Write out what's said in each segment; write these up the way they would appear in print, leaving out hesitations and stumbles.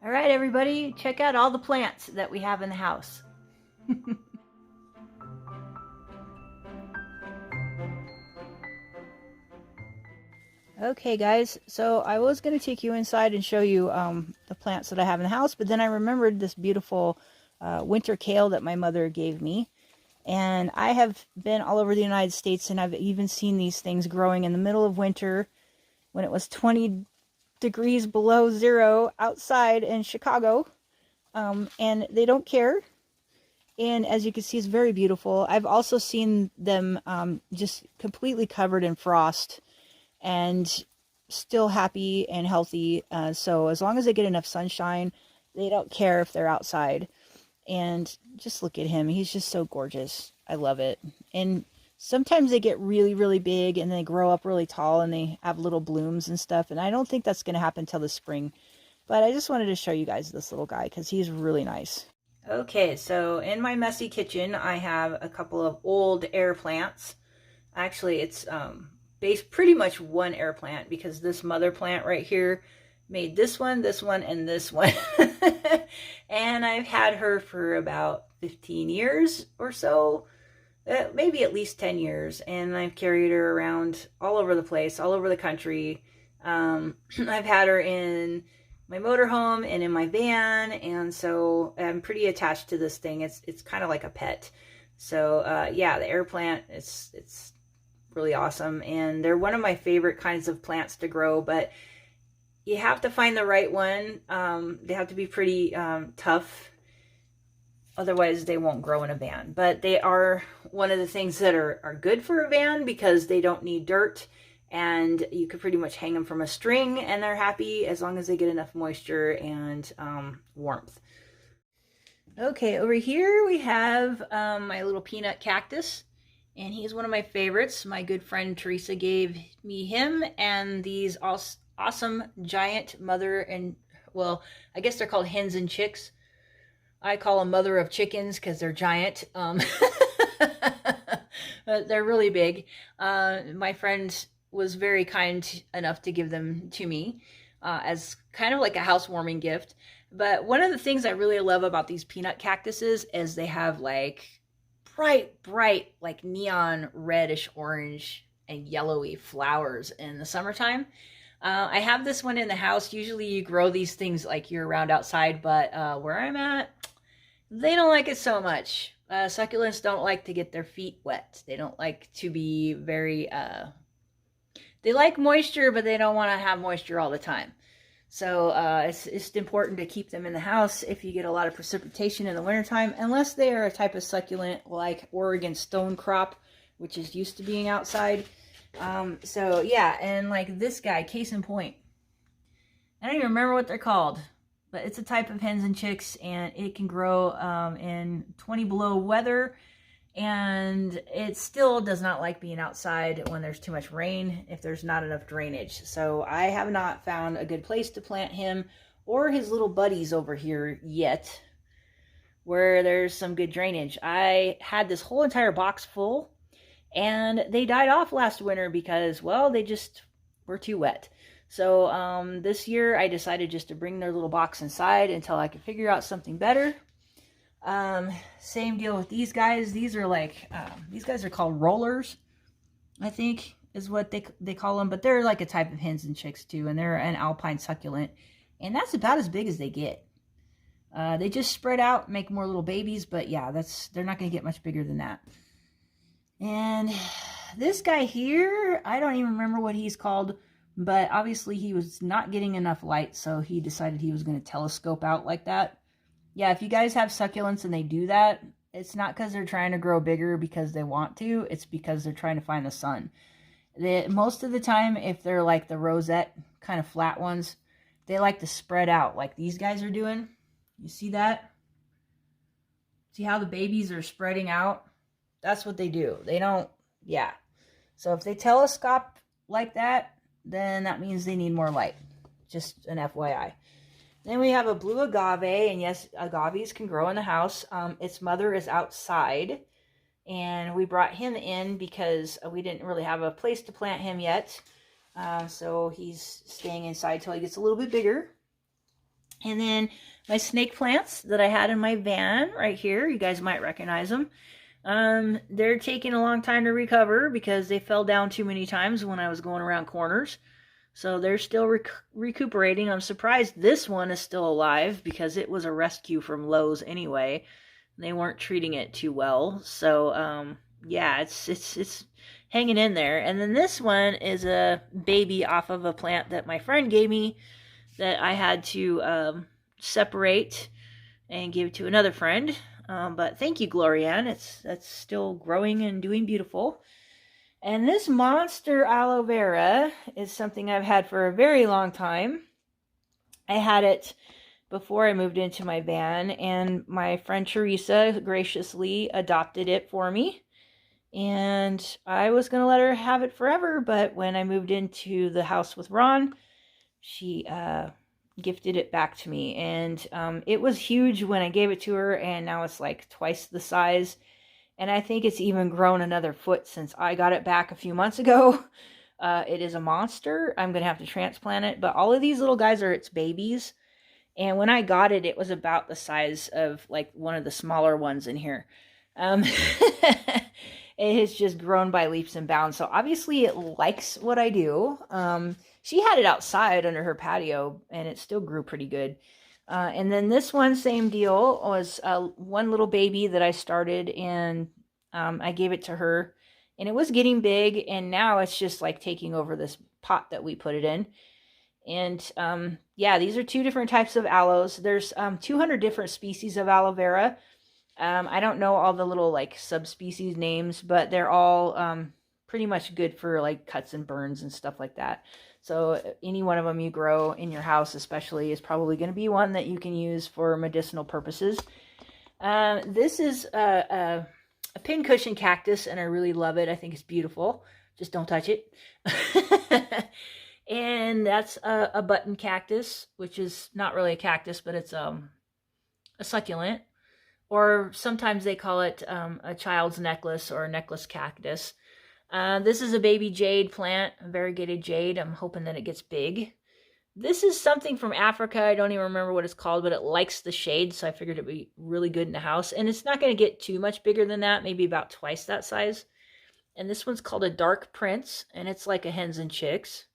All right, everybody, check out all the plants that we have in the house. Okay, guys, so I was going to take you inside and show you the plants that I have in the house, but then I remembered this beautiful winter kale that my mother gave me. And I have been all over the United States, and I've even seen these things growing in the middle of winter when it was 20 degrees below zero outside in Chicago. And they don't care. And as you can see, it's very beautiful. I've also seen them just completely covered in frost and still happy and healthy. So as long as they get enough sunshine, they don't care if they're outside. And just look at him. He's just so gorgeous. I love it. And sometimes they get really, really big and they grow up really tall and they have little blooms and stuff. And I don't think that's going to happen till the spring. But I just wanted to show you guys this little guy because he's really nice. Okay, so in my messy kitchen, I have a couple of old air plants. Actually, it's based pretty much one air plant because this mother plant right here made this one, and this one. And I've had her for about 15 years or so, maybe at least 10 years. And I've carried her around all over the place, all over the country. I've had her in my motorhome and in my van, and so I'm pretty attached to this thing. It's kind of like a pet. So yeah, the air plant, it's really awesome, and they're one of my favorite kinds of plants to grow, but you have to find the right one. They have to be pretty tough, otherwise they won't grow in a van. But they are one of the things that are good for a van because they don't need dirt, and you could pretty much hang them from a string and they're happy as long as they get enough moisture and warmth. Okay, over here we have my little peanut cactus, and he's one of my favorites. My good friend Teresa gave me him and these awesome giant mother and, well, I guess they're called hens and chicks. I call them mother of chickens because they're giant. They're really big. My friend was very kind enough to give them to me as kind of like a housewarming gift. But one of the things I really love about these peanut cactuses is they have like bright, like neon reddish orange and yellowy flowers in the summertime. I have this one in the house. Usually you grow these things like year round outside, but where I'm at, they don't like it so much. Succulents don't like to get their feet wet. They don't like to be very, they like moisture, but they don't want to have moisture all the time. So it's important to keep them in the house if you get a lot of precipitation in the wintertime, unless they are a type of succulent like Oregon stone crop, which is used to being outside. So yeah, and like this guy, case in point, I don't even remember what they're called, but it's a type of hens and chicks, and it can grow in 20 below weather, and it still does not like being outside when there's too much rain, if there's not enough drainage. So I have not found a good place to plant him or his little buddies over here yet where there's some good drainage. I had this whole entire box full and they died off last winter because, well, they just were too wet. So this year I decided just to bring their little box inside until I could figure out something better. Same deal with these guys. These are like, these guys are called rollers, I think is what they call them, but they're like a type of hens and chicks too, and they're an alpine succulent, and that's about as big as they get. They just spread out, make more little babies, but yeah, they're not going to get much bigger than that. And this guy here, I don't even remember what he's called, but obviously he was not getting enough light, so he decided he was going to telescope out like that. Yeah, if you guys have succulents and they do that, it's not because they're trying to grow bigger because they want to. It's because they're trying to find the sun. Most of the time, if they're like the rosette kind of flat ones, they like to spread out like these guys are doing. You see that? See how the babies are spreading out? That's what they do. They don't, yeah. So if they telescope like that, then that means they need more light. Just an FYI. Then we have a blue agave, and yes, agaves can grow in the house. Its mother is outside, and we brought him in because we didn't really have a place to plant him yet. So he's staying inside till he gets a little bit bigger. And then my snake plants that I had in my van right here, you guys might recognize them. They're taking a long time to recover because they fell down too many times when I was going around corners. So they're still recuperating. I'm surprised this one is still alive because it was a rescue from Lowe's anyway. They weren't treating it too well. So yeah, it's hanging in there. And then this one is a baby off of a plant that my friend gave me that I had to separate and give to another friend. But thank you, Glorianne. That's still growing and doing beautiful. And this monster aloe vera is something I've had for a very long time. I had it before I moved into my van, and my friend Teresa graciously adopted it for me. And I was going to let her have it forever, but when I moved into the house with Ron, she gifted it back to me. And it was huge when I gave it to her, and now it's like twice the size. And I think it's even grown another foot since I got it back a few months ago. It is a monster. I'm going to have to transplant it. But all of these little guys are its babies. And when I got it, it was about the size of like one of the smaller ones in here. It has just grown by leaps and bounds. So obviously it likes what I do. She had it outside under her patio, and it still grew pretty good. And then this one, same deal, was one little baby that I started, and I gave it to her. And it was getting big, and now it's just like taking over this pot that we put it in. And yeah, these are two different types of aloes. There's 200 different species of aloe vera. I don't know all the little like subspecies names, but they're all pretty much good for like cuts and burns and stuff like that. So any one of them you grow in your house especially is probably going to be one that you can use for medicinal purposes. This is a pincushion cactus, and I really love it. I think it's beautiful. Just don't touch it. And that's a button cactus, which is not really a cactus, but it's a succulent. Or sometimes they call it a child's necklace or a necklace cactus. This is a baby jade plant, a variegated jade. I'm hoping that it gets big. This is something from Africa. I don't even remember what it's called, but it likes the shade, so I figured it would be really good in the house. And it's not going to get too much bigger than that, maybe about twice that size. And this one's called a dark prince, and it's like a hens and chicks.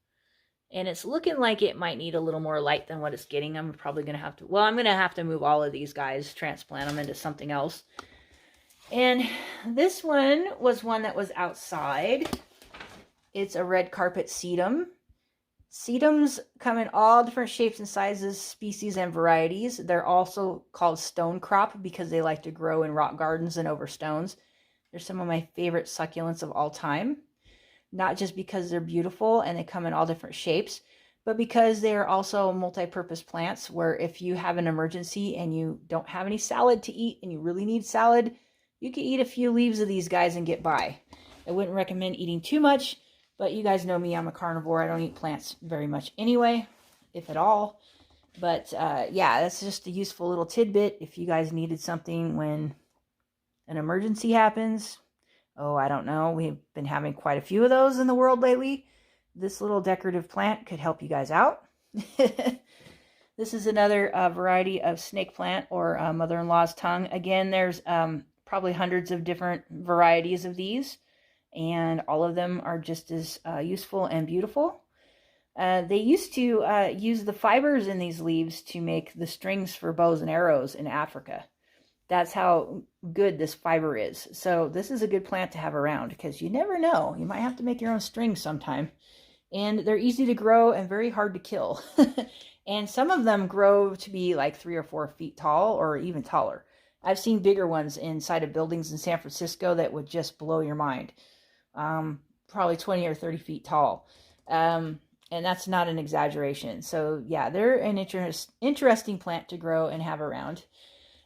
And it's looking like it might need a little more light than what it's getting. I'm probably going to have to, well, I'm going to have to move all of these guys, transplant them into something else. And this one was one that was outside. It's a red carpet sedum. Sedums come in all different shapes and sizes, species, and varieties. They're also called stone crop because they like to grow in rock gardens and over stones. They're some of my favorite succulents of all time. Not just because they're beautiful and they come in all different shapes, but because they are also multi-purpose plants where if you have an emergency and you don't have any salad to eat and you really need salad, you can eat a few leaves of these guys and get by. I wouldn't recommend eating too much, but you guys know me, I'm a carnivore. I don't eat plants very much anyway, if at all. But yeah, that's just a useful little tidbit if you guys needed something when an emergency happens. Oh, I don't know. We've been having quite a few of those in the world lately. This little decorative plant could help you guys out. This is another variety of snake plant or mother-in-law's tongue. Again, there's probably hundreds of different varieties of these, and all of them are just as useful and beautiful. They used to use the fibers in these leaves to make the strings for bows and arrows in Africa. That's how good this fiber is. So this is a good plant to have around because you never know. You might have to make your own strings sometime. And they're easy to grow and very hard to kill. And some of them grow to be like 3 or 4 feet tall or even taller. I've seen bigger ones inside of buildings in San Francisco that would just blow your mind. Probably 20 or 30 feet tall. And that's not an exaggeration. So yeah, they're an interesting plant to grow and have around.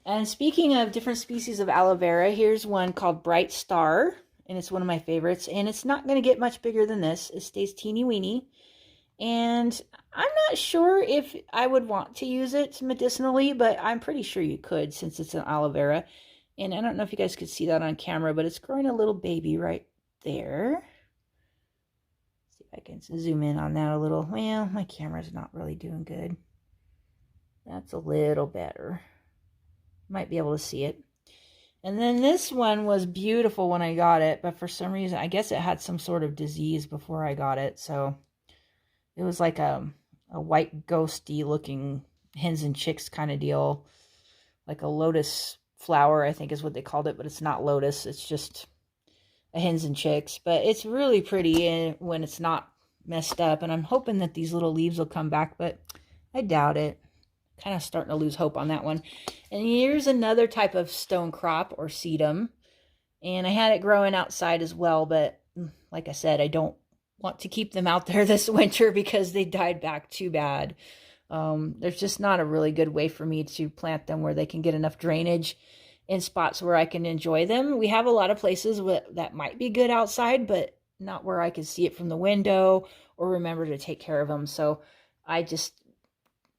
And speaking of different species of aloe vera, here's one called Bright Star, and it's one of my favorites, and it's not going to get much bigger than this. It stays teeny weeny, and I'm not sure if I would want to use it medicinally, but I'm pretty sure you could since it's an aloe vera. And I don't know if you guys could see that on camera, but it's growing a little baby right there. See if I can zoom in on that a little. Well, my camera's not really doing good. That's a little better. Might be able to see it. And then this one was beautiful when I got it, but for some reason, I guess it had some sort of disease before I got it. So it was like a white ghosty looking hens and chicks kind of deal. Like a lotus flower, I think is what they called it, but it's not lotus. It's just a hens and chicks. But it's really pretty when it's not messed up. And I'm hoping that these little leaves will come back, but I doubt it. Kind of starting to lose hope on that one. And here's another type of stone crop or sedum. And I had it growing outside as well, but like I said, I don't want to keep them out there this winter because they died back too bad. There's just not a really good way for me to plant them where they can get enough drainage in spots where I can enjoy them. We have a lot of places that might be good outside, but not where I can see it from the window or remember to take care of them. So I just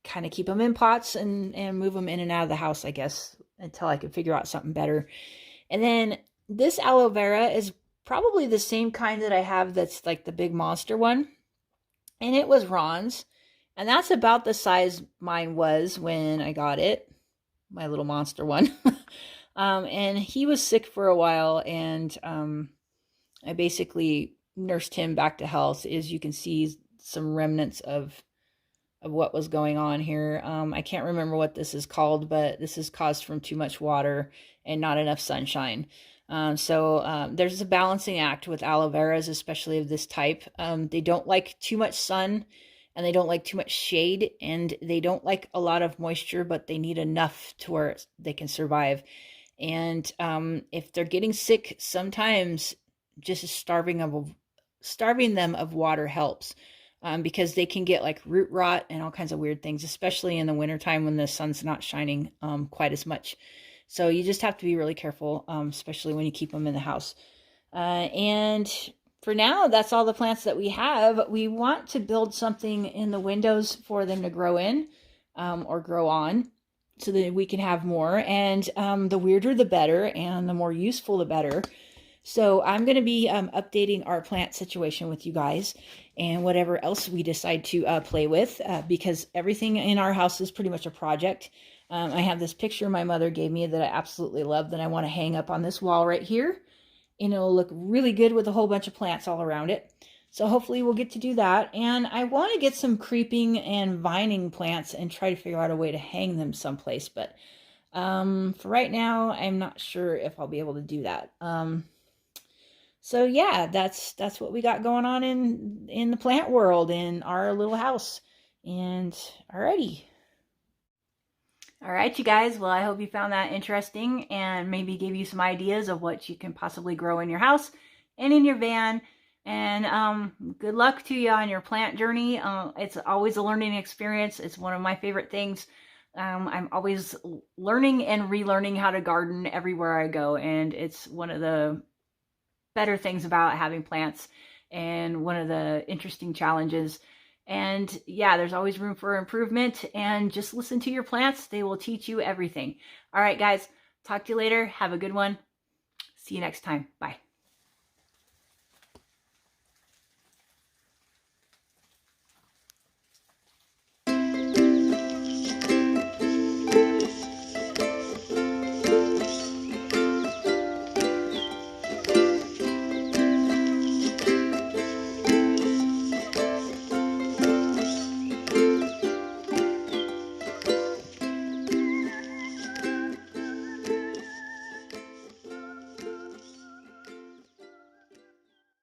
kind of keep them in pots and move them in and out of the house, I guess, until I can figure out something better. And then this aloe vera is probably the same kind that I have that's like the big monster one. And it was Ron's. And that's about the size mine was when I got it. My little monster one. And he was sick for a while, and I basically nursed him back to health. As you can see, some remnants of what was going on here. I can't remember what this is called, but this is caused from too much water and not enough sunshine. So there's a balancing act with aloe veras, especially of this type. They don't like too much sun, and they don't like too much shade, and they don't like a lot of moisture, but they need enough to where they can survive. And if they're getting sick, sometimes just starving them of water helps. Because they can get like root rot and all kinds of weird things, especially in the wintertime when the sun's not shining quite as much. So you just have to be really careful, especially when you keep them in the house. And for now, that's all the plants that we have. We want to build something in the windows for them to grow in or grow on so that we can have more. And the weirder, the better, and the more useful, the better. So I'm going to be updating our plant situation with you guys and whatever else we decide to play with because everything in our house is pretty much a project. I have this picture my mother gave me that I absolutely love that I want to hang up on this wall right here. And it'll look really good with a whole bunch of plants all around it. So hopefully we'll get to do that. And I want to get some creeping and vining plants and try to figure out a way to hang them someplace. But for right now, I'm not sure if I'll be able to do that. So yeah, that's what we got going on in the plant world in our little house. And alrighty. All right, you guys. Well, I hope you found that interesting and maybe gave you some ideas of what you can possibly grow in your house and in your van. And good luck to you on your plant journey. It's always a learning experience. It's one of my favorite things. I'm always learning and relearning how to garden everywhere I go. And it's one of the better things about having plants and one of the interesting challenges. And yeah, there's always room for improvement, and just listen to your plants. They will teach you everything. All right, guys, talk to you later. Have a good one. See you next time. Bye.